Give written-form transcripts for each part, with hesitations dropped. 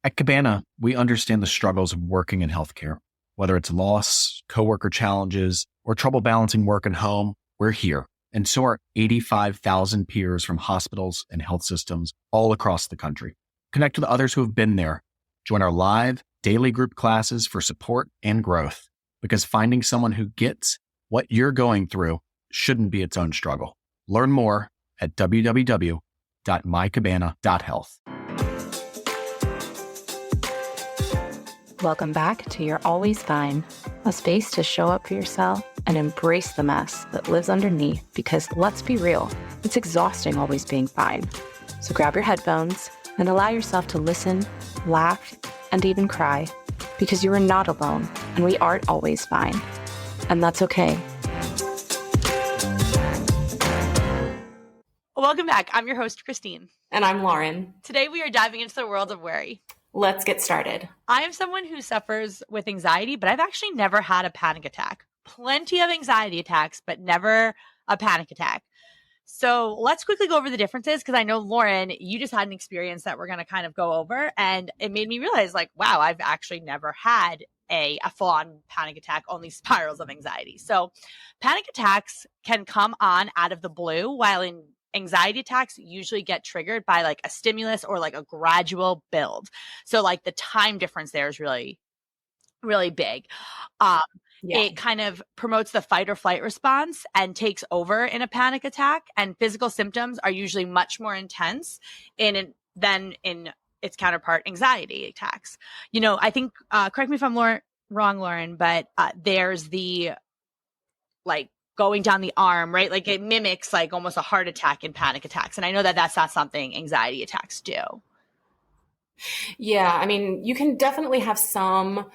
At Cabana, we understand the struggles of working in healthcare. Whether it's loss, coworker challenges, or trouble balancing work and home, we're here. And so are 85,000 peers from hospitals and health systems all across the country. Connect with others who have been there. Join our live, daily group classes for support and growth. Because finding someone who gets what you're going through shouldn't be its own struggle. Learn more at www.mycabana.health. Welcome back to You're Always Fine, a space to show up for yourself and embrace the mess that lives underneath because, let's be real, it's exhausting always being fine. So grab your headphones and allow yourself to listen, laugh, and even cry because you are not alone and we aren't always fine. And that's okay. Welcome back. I'm your host, Christine. And I'm Lauren. Today we are diving into the world of worry. Let's get started. I am someone who suffers with anxiety, but I've actually never had a panic attack. Plenty of anxiety attacks, but never a panic attack. So let's quickly go over the differences because I know, Lauren, you just had an experience that we're going to kind of go over. And it made me realize, like, wow, I've actually never had a full-on panic attack, only spirals of anxiety. So panic attacks can come on out of the blue, while in anxiety attacks usually get triggered by like a stimulus or like a gradual build. So like the time difference there is really, really big. It kind of promotes the fight or flight response and takes over in a panic attack. And physical symptoms are usually much more intense than in its counterpart, anxiety attacks. You know, I think, correct me if I'm wrong, Lauren, but there's the like going down the arm, right? Like it mimics like almost a heart attack in panic attacks. And I know that that's not something anxiety attacks do. Yeah, I mean, you can definitely have some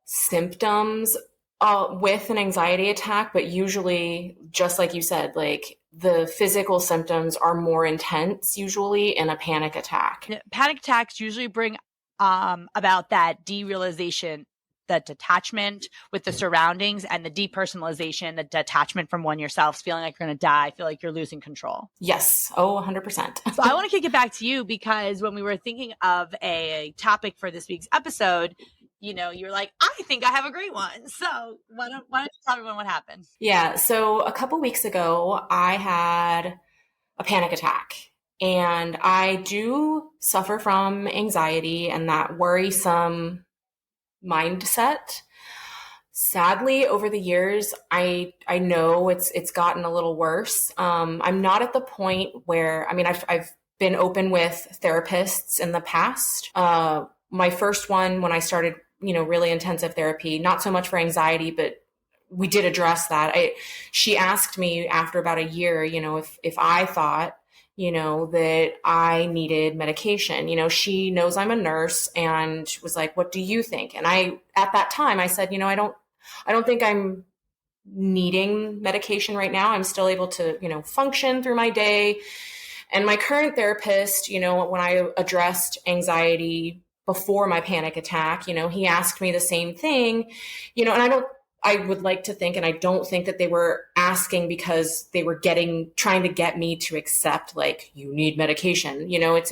symptoms with an anxiety attack, but usually, just like you said, like the physical symptoms are more intense usually in a panic attack. Panic attacks usually bring about that derealization, the detachment with the surroundings, and the depersonalization, the detachment from one yourself, feeling like you're going to die, feel like you're losing control. Yes. Oh, 100%. So I want to kick it back to you because when we were thinking of a topic for this week's episode, you know, you're like, I think I have a great one. So why don't you tell everyone what happened? Yeah. So a couple weeks ago, I had a panic attack. And I do suffer from anxiety and that worrisome mindset. Sadly, over the years, I know it's gotten a little worse. I'm not at the point where, I mean, I've been open with therapists in the past. My first one, when I started, you know, really intensive therapy, not so much for anxiety, but we did address that. She asked me after about a year, you know, if I thought, you know, that I needed medication. You know, she knows I'm a nurse and was like, what do you think? And at that time I said, you know, I don't think I'm needing medication right now. I'm still able to, you know, function through my day. And my current therapist, you know, when I addressed anxiety before my panic attack, you know, he asked me the same thing, you know, and I would like to think, and I don't think that they were asking because they were trying to get me to accept, like, you need medication. You know, it's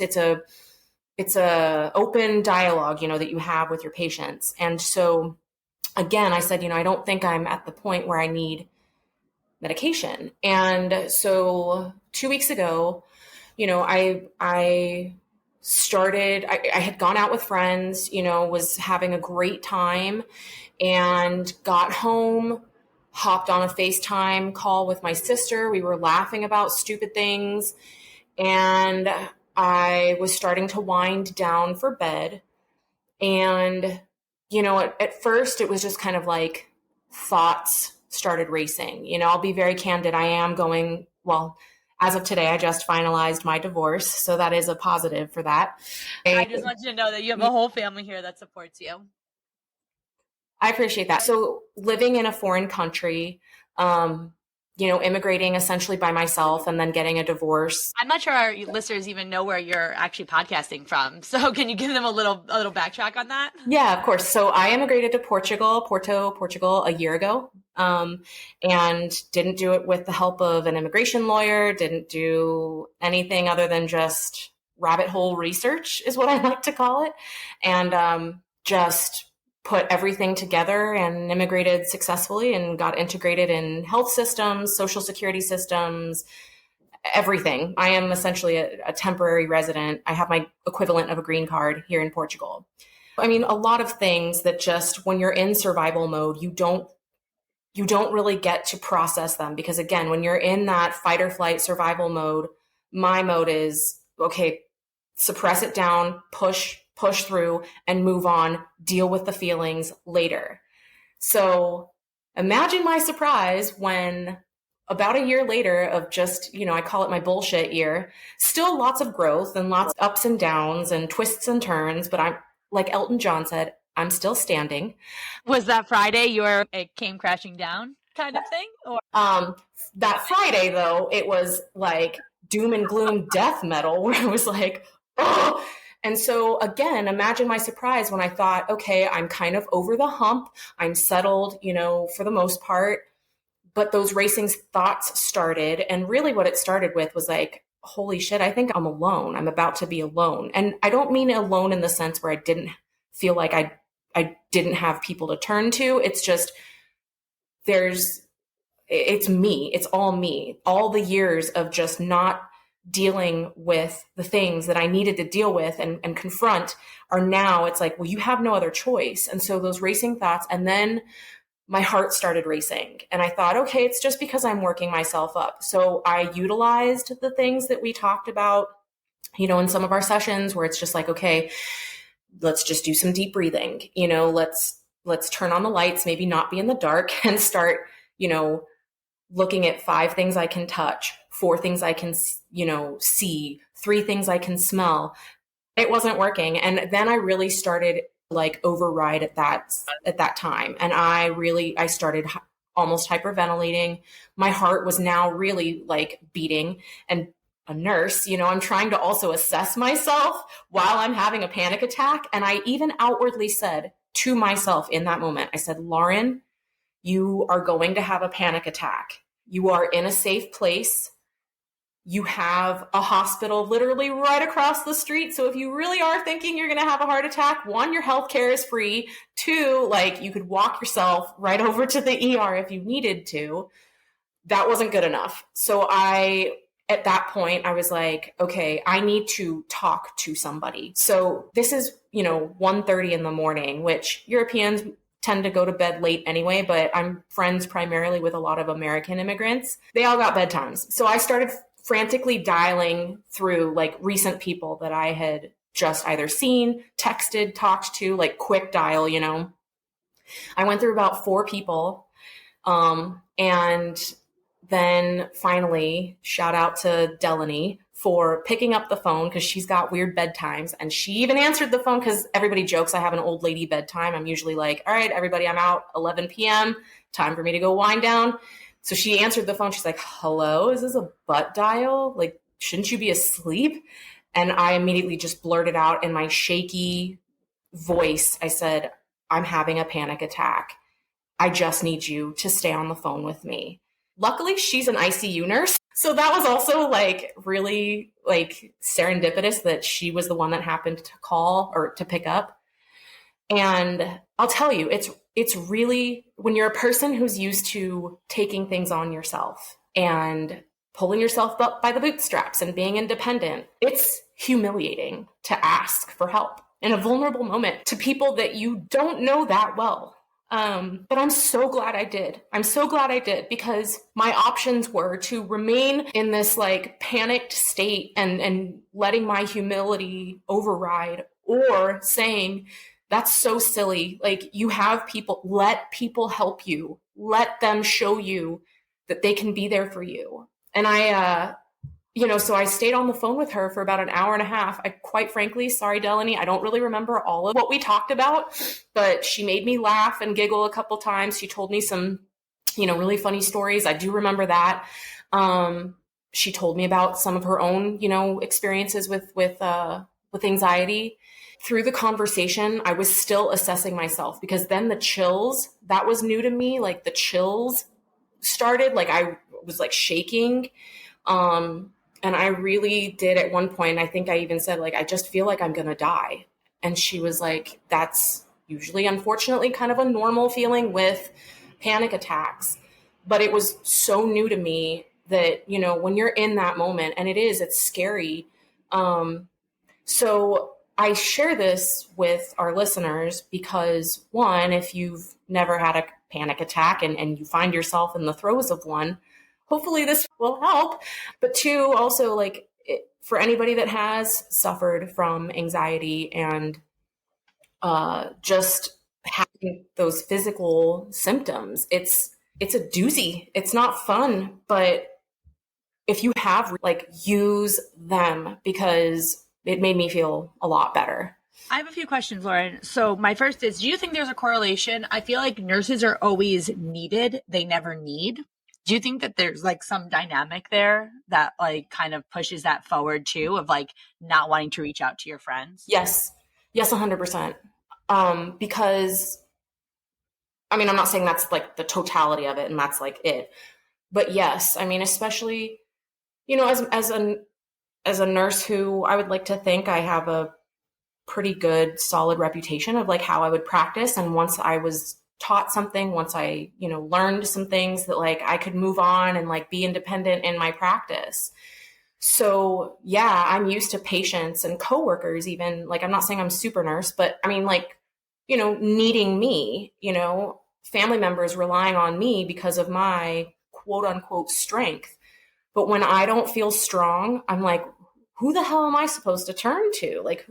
a open dialogue, you know, that you have with your patients. And so again, I said, you know, I don't think I'm at the point where I need medication. And so 2 weeks ago, you know, I had gone out with friends, you know, was having a great time, and got home, hopped on a FaceTime call with my sister. We were laughing about stupid things, and I was starting to wind down for bed. And, you know, at first it was just kind of like thoughts started racing. You know, I'll be very candid. I am going, well, as of today, I just finalized my divorce. So that is a positive for that. I just want you to know that you have a whole family here that supports you. I appreciate that. So living in a foreign country, you know, immigrating essentially by myself and then getting a divorce. I'm not sure our listeners even know where you're actually podcasting from. So can you give them a little backtrack on that? Yeah, of course. So I immigrated to Portugal a year ago, and didn't do it with the help of an immigration lawyer, didn't do anything other than just rabbit hole research is what I like to call it. And just put everything together and immigrated successfully and got integrated in health systems, social security systems, everything. I am essentially a temporary resident. I have my equivalent of a green card here in Portugal. I mean, a lot of things that just when you're in survival mode, you don't really get to process them, because again, when you're in that fight or flight survival mode, my mode is, okay, suppress it down, push through and move on, deal with the feelings later. So imagine my surprise when about a year later of just, I call it my bullshit year, still lots of growth and lots of ups and downs and twists and turns, but I'm, like Elton John said, I'm still standing. Was that Friday it came crashing down kind of thing? Or that Friday though, it was like doom and gloom death metal, where I was like, oh. And so again, imagine my surprise when I thought, okay, I'm kind of over the hump. I'm settled, for the most part. But those racing thoughts started. And really what it started with was like, holy shit, I think I'm alone. I'm about to be alone. And I don't mean alone in the sense where I didn't feel like I didn't have people to turn to. It's just, it's me. It's all me. All the years of just not dealing with the things that I needed to deal with and confront are now, it's like, well, you have no other choice. And so those racing thoughts, and then my heart started racing. And I thought, okay, it's just because I'm working myself up. So I utilized the things that we talked about, in some of our sessions, where it's just like, okay, let's just do some deep breathing, let's turn on the lights, maybe not be in the dark, and start, looking at 5 things I can touch, 4 things I can, see, 3 things I can smell. It wasn't working. And then I really started like override at that time. And I started almost hyperventilating. My heart was now really like beating, and a nurse, I'm trying to also assess myself while I'm having a panic attack. And I even outwardly said to myself in that moment, I said, Lauren, you are going to have a panic attack. You are in a safe place. You have a hospital literally right across the street. So if you really are thinking you're going to have a heart attack, 1, your healthcare is free. 2, like you could walk yourself right over to the ER if you needed to. That wasn't good enough. So at that point, I was like, okay, I need to talk to somebody. So this is, 1:30 in the morning, which Europeans tend to go to bed late anyway, but I'm friends primarily with a lot of American immigrants. They all got bedtimes. So I started frantically dialing through like recent people that I had just either seen, texted, talked to, like quick dial, I went through about 4 people. And then finally, shout out to Delaney for picking up the phone, because she's got weird bedtimes. And she even answered the phone, because everybody jokes I have an old lady bedtime. I'm usually like, all right, everybody, I'm out 11 p.m. Time for me to go wind down. So she answered the phone. She's like, hello, is this a butt dial? Like, shouldn't you be asleep? And I immediately just blurted out in my shaky voice, I said, I'm having a panic attack. I just need you to stay on the phone with me. Luckily, she's an ICU nurse. So that was also like really like serendipitous that she was the one that happened to call or to pick up. And I'll tell you, it's really, when you're a person who's used to taking things on yourself and pulling yourself up by the bootstraps and being independent, it's humiliating to ask for help in a vulnerable moment to people that you don't know that well. But I'm so glad I did. I'm so glad I did, because my options were to remain in this like panicked state and letting my humility override, or saying, that's so silly. Like, you have people, let people help you. Let them show you that they can be there for you. And so I stayed on the phone with her for about an hour and a half. I quite frankly, sorry, Delaney, I don't really remember all of what we talked about, but she made me laugh and giggle a couple times. She told me some, really funny stories. I do remember that. She told me about some of her own, experiences with anxiety. Through the conversation, I was still assessing myself, because then the chills, that was new to me. Like the chills started, like I was like shaking. And I really did at one point, I think I even said, like, I just feel like I'm going to die. And she was like, that's usually, unfortunately, kind of a normal feeling with panic attacks. But it was so new to me that, you know, when you're in that moment, and it's scary. So I share this with our listeners because, one, if you've never had a panic attack and you find yourself in the throes of one, hopefully this will help. But two, also, like, for anybody that has suffered from anxiety and just having those physical symptoms, it's a doozy. It's not fun, but if you have, like, use them, because it made me feel a lot better. I have a few questions, Lauren. So my first is, do you think there's a correlation? I feel like nurses are always needed. They never need. Do you think that there's like some dynamic there that like kind of pushes that forward too, of like not wanting to reach out to your friends? Yes. Yes, 100%. Because, I mean, I'm not saying that's like the totality of it and that's like it. But yes, I mean, especially, you know, as a nurse who I would like to think I have a pretty good, solid reputation of like how I would practice. And once I was taught something, once I, you know, learned some things, that like I could move on and like be independent in my practice. So yeah, I'm used to patients and coworkers, even, like, I'm not saying I'm super nurse, but I mean, like, you know, needing me, you know, family members relying on me because of my quote unquote strength. But when I don't feel strong, I'm like, who the hell am I supposed to turn to? Like,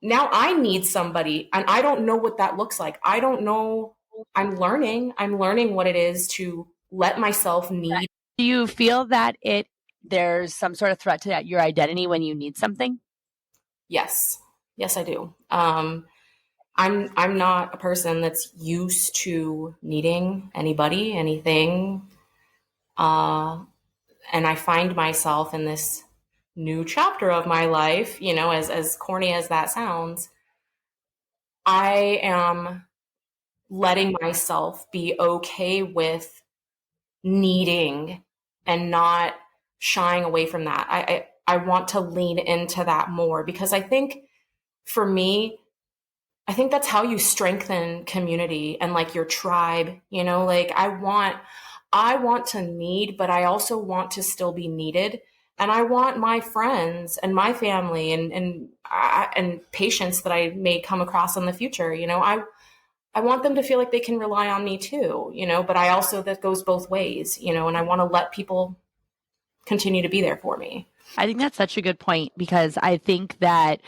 now I need somebody, and I don't know what that looks like. I don't know. I'm learning what it is to let myself need. Do you feel that there's some sort of threat to your identity when you need something? Yes. Yes, I do. I'm not a person that's used to needing anybody, anything. And I find myself in this new chapter of my life, you know, as corny as that sounds, I am letting myself be okay with needing and not shying away from that. I want to lean into that more, because I think for me, I think that's how you strengthen community and like your tribe, you know, like I want to need, but I also want to still be needed. And I want my friends and my family and patients that I may come across in the future, you know, I want them to feel like they can rely on me too, you know, but I also, that goes both ways, you know, and I want to let people continue to be there for me. I think that's such a good point, because I think that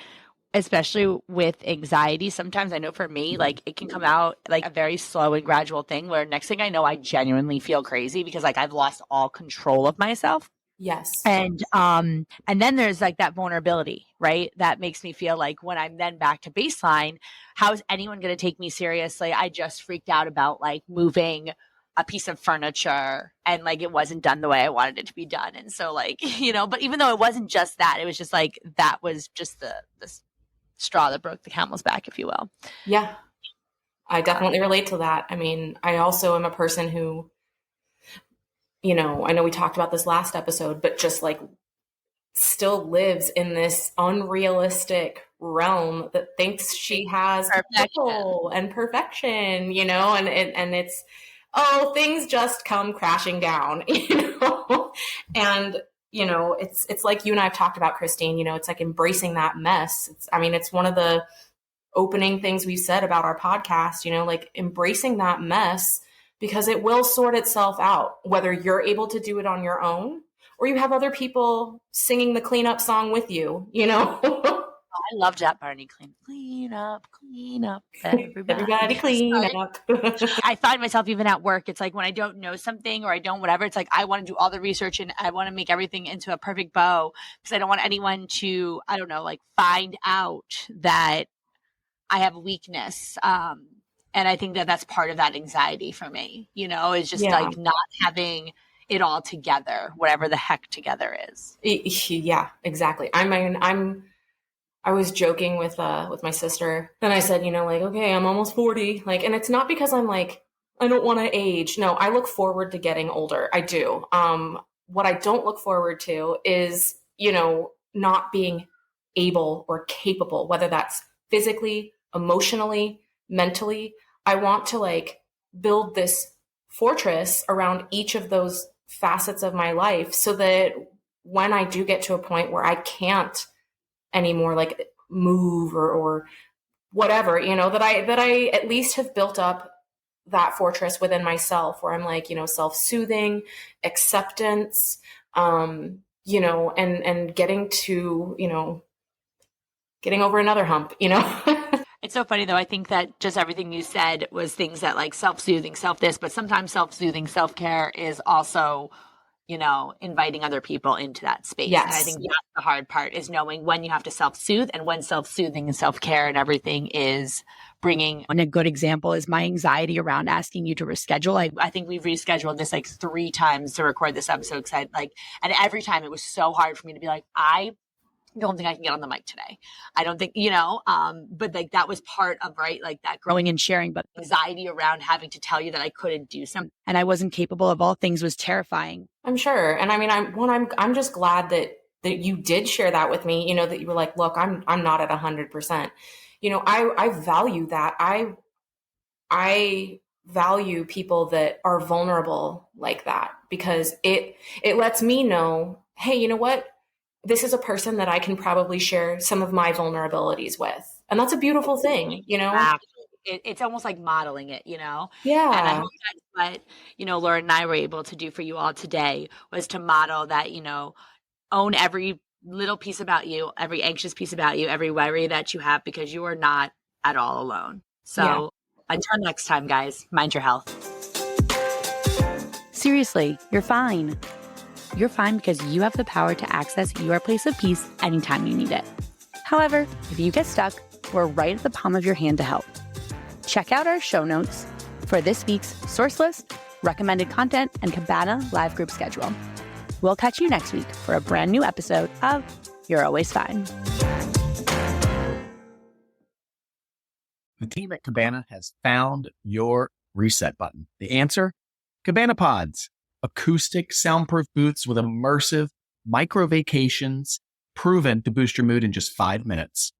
especially with anxiety, sometimes I know for me, like it can come out like a very slow and gradual thing where next thing I know, I genuinely feel crazy because like I've lost all control of myself. Yes. And then there's like that vulnerability, right? That makes me feel like when I'm then back to baseline, how is anyone going to take me seriously? I just freaked out about like moving a piece of furniture and like it wasn't done the way I wanted it to be done. And so like, you know, but even though it wasn't just that, it was just like that was just the straw that broke the camel's back, if you will. Yeah, I definitely relate to that. I mean, I also am a person who, you know, I know we talked about this last episode, but just like still lives in this unrealistic realm that thinks she has control and perfection, you know, and it's, oh, things just come crashing down, you know, and you know, it's like you and I have talked about, Christine, you know, it's like embracing that mess. It's one of the opening things we've said about our podcast, you know, like embracing that mess, because it will sort itself out, whether you're able to do it on your own or you have other people singing the cleanup song with you, you know? I loved that, Barney. Clean up, everybody clean up. I find myself even at work, it's like when I don't know something or I don't whatever, it's like I want to do all the research and I want to make everything into a perfect bow because I don't want anyone to, I don't know, like find out that I have a weakness. And I think that that's part of that anxiety for me, you know, is just like not having it all together, whatever the heck together is. Yeah, exactly. I mean, I was joking with my sister and I said, you know, like, okay, I'm almost 40. Like, and it's not because I'm like, I don't want to age. No, I look forward to getting older. I do. what I don't look forward to is, not being able or capable, whether that's physically, emotionally, mentally. I want to like build this fortress around each of those facets of my life so that when I do get to a point where I can't anymore, like move or whatever, that I at least have built up that fortress within myself where I'm like, self-soothing, acceptance, and getting to, getting over another hump. It's so funny though. I think that just everything you said was things that like self-soothing, self this, but sometimes self-soothing, self-care is also, inviting other people into that space. Yes. And I think that's the hard part is knowing when you have to self-soothe and when self-soothing and self-care and everything is bringing. And a good example is my anxiety around asking you to reschedule. I think we've rescheduled this like 3 times to record this episode because and every time it was so hard for me to be like, I don't think I can get on the mic today. I don't think, but like that was part of, right, like that growing and sharing, but anxiety around having to tell you that I couldn't do something and I wasn't capable of all things was terrifying. I'm sure. And I mean, I'm just glad that you did share that with me, that you were like, look, I'm not at 100%. I value that. I value people that are vulnerable like that because it lets me know, hey, you know what? This is a person that I can probably share some of my vulnerabilities with. And that's a beautiful thing, It's almost like modeling it, Yeah. And I hope that's what, Lauren and I were able to do for you all today was to model that, own every little piece about you, every anxious piece about you, every worry that you have, because you are not at all alone. So until next time, guys, mind your health. Seriously, you're fine. You're fine because you have the power to access your place of peace anytime you need it. However, if you get stuck, we're right at the palm of your hand to help. Check out our show notes for this week's source list, recommended content, and Cabana live group schedule. We'll catch you next week for a brand new episode of You're Always Fine. The team at Cabana has found your reset button. The answer? Cabana Pods. Acoustic, soundproof booths with immersive micro vacations proven to boost your mood in just 5 minutes.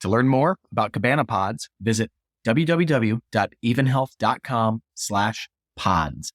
To learn more about Cabana Pods, visit www.evenhealth.com/pods.